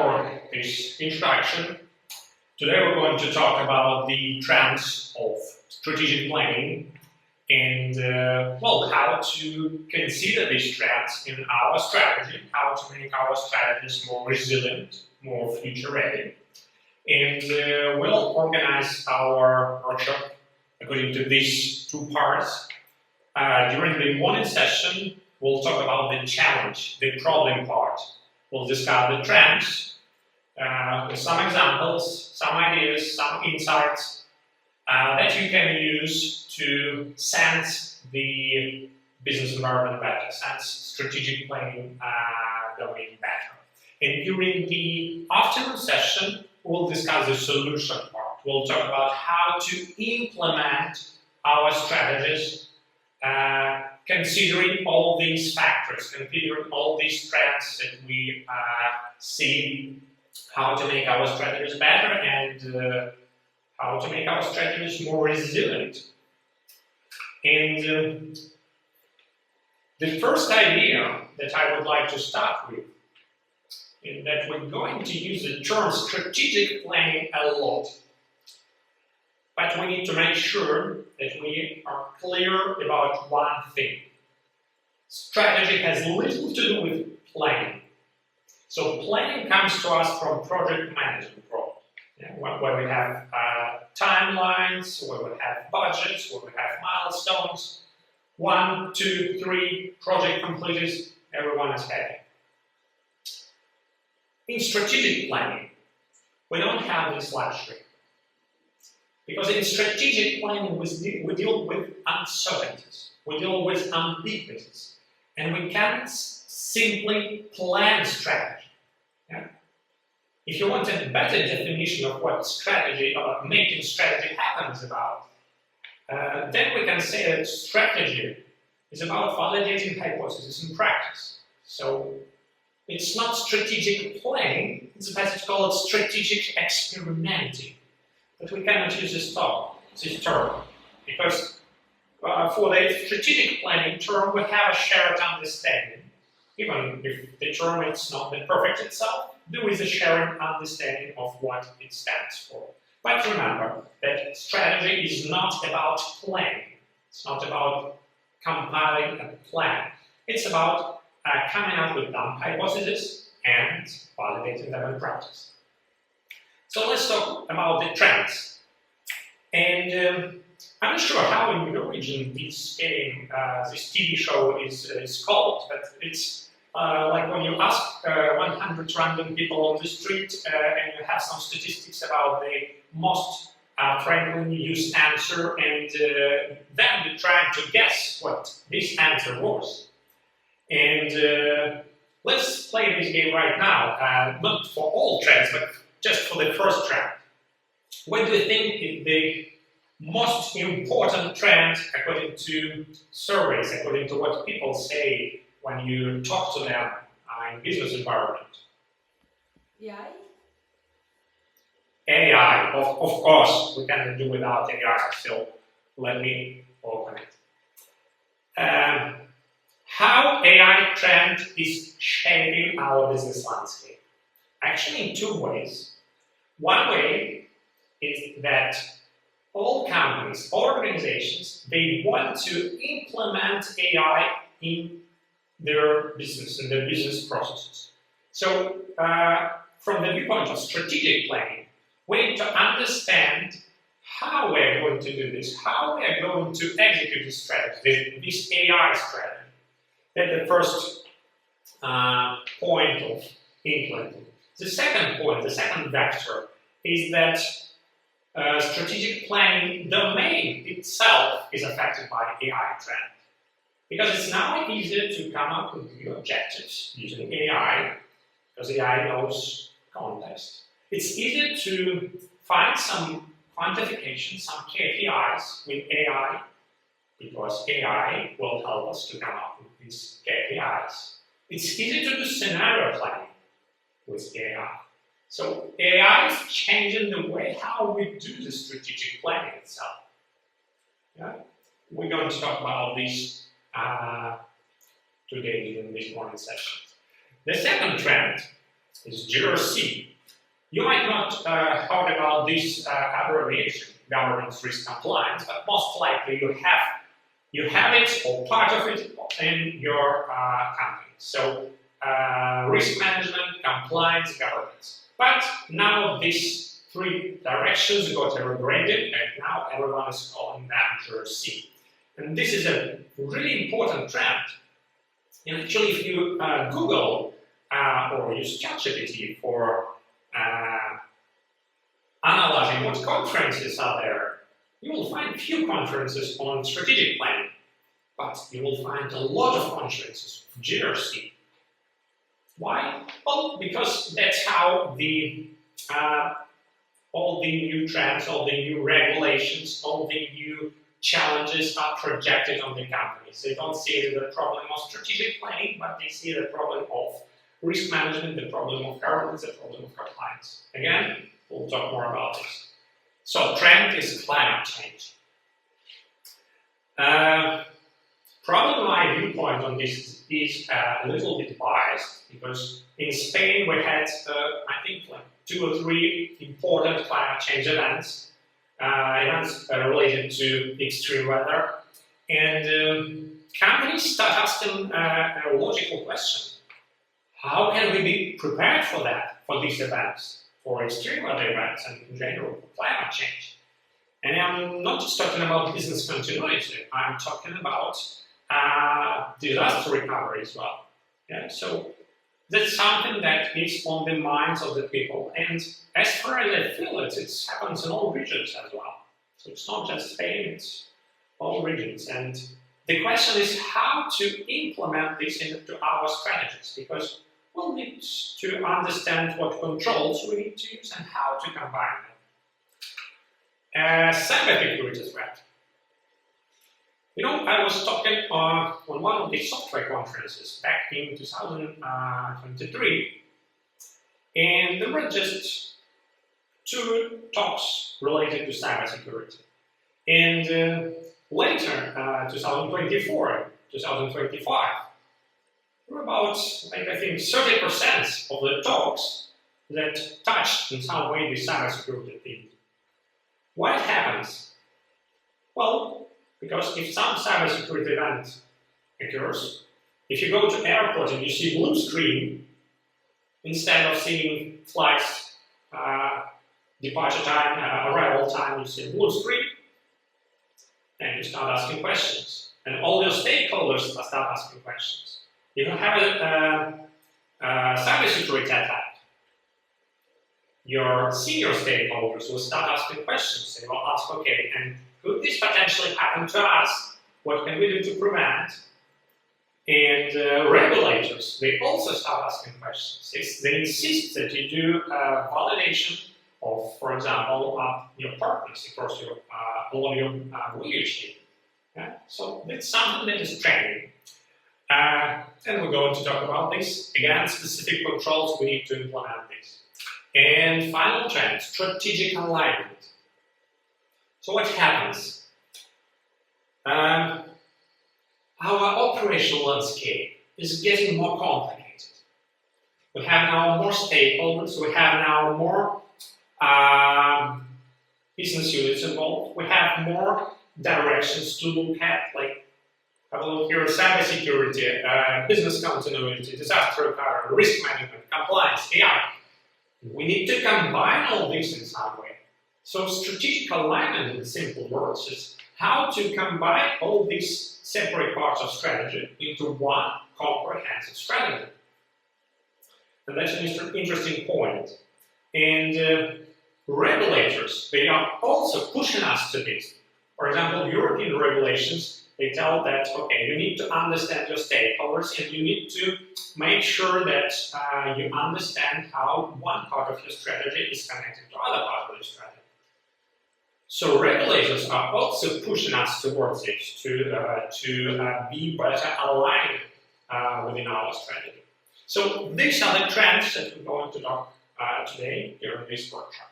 for this introduction, today we're going to talk about the trends of strategic planning and how to consider these trends in our strategy, how to make our strategies more resilient, more future ready. And we'll organize our workshop according to these two parts. During the morning session, we'll talk about the challenge, the problem part. We'll discuss the trends with some examples, some ideas, some insights that you can use to sense the business environment better, sense strategic planning domain better. And during the afternoon session, we'll discuss the solution part. We'll talk about how to implement our strategies considering all these factors, considering all these trends that we see, how to make our strategies better and how to make our strategies more resilient. And the first idea that I would like to start with is that we're going to use the term strategic planning a lot. But we need to make sure that we are clear about one thing. Strategy has little to do with planning. So planning comes to us from project management role, where we have timelines, where we have budgets, where we have milestones. 1, 2, 3, project completed, everyone is happy. In strategic planning, we don't have this luxury. Because in strategic planning, we deal with uncertainties, we deal with ambiguities, and we can't simply plan strategy. Yeah? If you want a better definition of what strategy or making strategy happen is about, then we can say that strategy is about validating hypotheses in practice. So it's not strategic planning, it's better to call it strategic experimenting. But we cannot use this term, because for the strategic planning term, we have a shared understanding. Even if the term is not the perfect itself, there is a shared understanding of what it stands for. But remember that strategy is not about planning. It's not about compiling a plan. It's about coming up with some hypotheses and validating them in practice. So let's talk about the trends. And I'm not sure how in your region this game, this TV show is called, but it's like when you ask 100 random people on the street and you have some statistics about the most frequently used answer, and then you're trying to guess what this answer was. And let's play this game right now, not for all trends, but just for the first trend. What do you think is the most important trend according to surveys, according to what people say when you talk to them in business environment? AI? AI, of course, we cannot do without AI, so let me open it. How AI trend is shaping our business landscape? Actually, in two ways. One way is that all companies, all organizations, they want to implement AI in their business processes. So, from the viewpoint of strategic planning, we need to understand how we're going to do this, how we are going to execute this strategy, this AI strategy. That's the first point of implementing. The second point, the second vector, is that strategic planning domain itself is affected by AI trend. Because it's now easier to come up with new objectives using AI, because AI knows context. It's easier to find some quantification, some KPIs with AI, because AI will help us to come up with these KPIs. It's easier to do scenario planning with AI. So AI is changing the way how we do the strategic planning itself. Yeah? We're going to talk about this today in this morning session. The second trend is GRC. You might not heard about this abbreviation, governance risk compliance, but most likely you have it or part of it in your company. So risk management, compliance, governance. But now these three directions got rebranded, and now everyone is calling them GRC. And this is a really important trend. And actually, if you Google or use ChatGPT for analyzing what conferences are there, you will find few conferences on strategic planning, but you will find a lot of conferences of GRC. Why? Well, because that's how the all the new trends, all the new regulations, all the new challenges are projected on the companies. They don't see the problem of strategic planning, but they see the problem of risk management, the problem of governance, the problem of compliance. Again, we'll talk more about this. So, trend is climate change. Probably my viewpoint on this is a little bit biased, because in Spain we had, I think, like 2 or 3 important climate change events related to extreme weather, and companies start asking a logical question: how can we be prepared for that, for these events, for extreme weather events, and in general for climate change? And I'm not just talking about business continuity, I'm talking about disaster recovery as well. Yeah? So that's something that is on the minds of the people, and as far as I feel it, it happens in all regions as well. So it's not just Spain, it's all regions. And the question is how to implement this into our strategies, because we'll need to understand what controls we need to use and how to combine them. Cybersecurity threat. You know, I was talking on one of the software conferences back in 2023, and there were just 2 talks related to cybersecurity. And later, 2024, 2025, there were about, like, I think, 30% of the talks that touched in some way the cybersecurity theme. Why it happens? Well, because if some cybersecurity event occurs, if you go to airport and you see blue screen, instead of seeing flights, departure time, arrival time, you see blue screen, and you start asking questions. And all your stakeholders start asking questions. If you have a cybersecurity attack, your senior stakeholders will start asking questions. They will ask, okay, and could this potentially happen to us? What can we do to prevent? And regulators, they also start asking questions. They insist that you do validation of, for example, your partners across your along your value chain. Yeah? So that's something that is trending. And we're going to talk about this. Again, specific controls, we need to implement this. And final trend, strategic alignment. So what happens? Our operational landscape is getting more complicated. We have now more stakeholders, we have now more business units involved, we have more directions to look at, like, have a look here, cybersecurity, business continuity, disaster recovery, risk management, compliance, AI. We need to combine all this in some way. So strategic alignment, in simple words, is how to combine all these separate parts of strategy into one comprehensive strategy. And that's an interesting point. And regulators, they are also pushing us to this. For example, European regulations, they tell that, okay, you need to understand your stakeholders and you need to make sure that you understand how one part of your strategy is connected to other part of your strategy. So regulators are also pushing us towards it to be better aligned within our strategy. So these are the trends that we're going to talk today during this workshop.